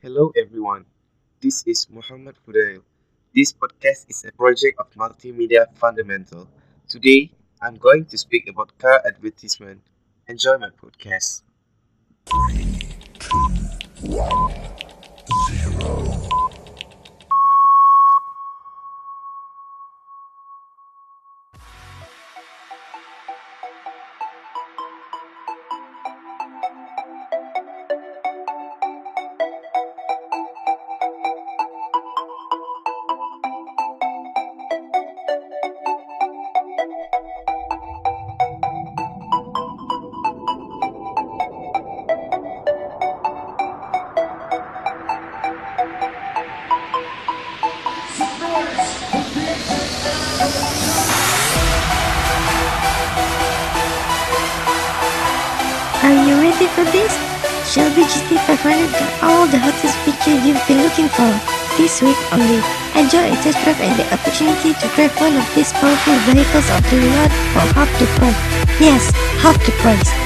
Hello everyone, this is Muhammad Fudail. This podcast is a project of Multimedia Fundamental. Today, I'm going to speak about car advertisement. Enjoy my podcast. Are you ready for this? Shelby GT 500 got all the hottest features you've been looking for. This week only, enjoy a test drive and the opportunity to drive one of these powerful vehicles off the lot for half the price. Yes, half the price.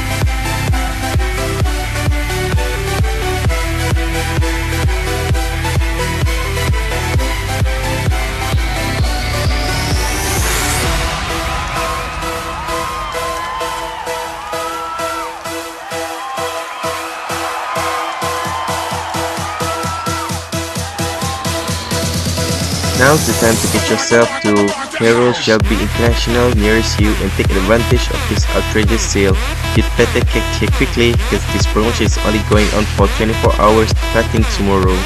Now's the time to get yourself to Hero Shelby International nearest you and take advantage of this outrageous sale. You'd better get here quickly because this promotion is only going on for 24 hours starting tomorrow.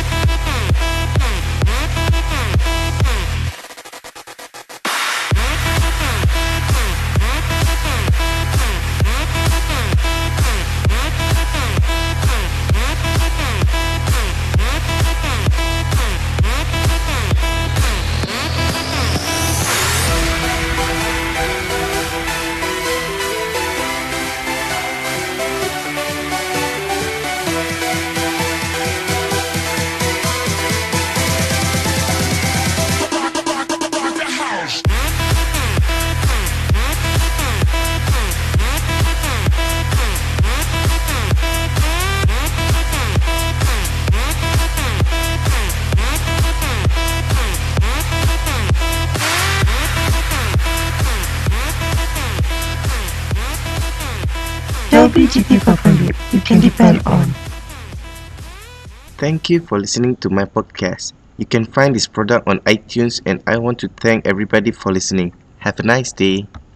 Shelby GT 500, you can depend on. Thank you for listening to my podcast. You can find this product on iTunes and I want to thank everybody for listening. Have a nice day.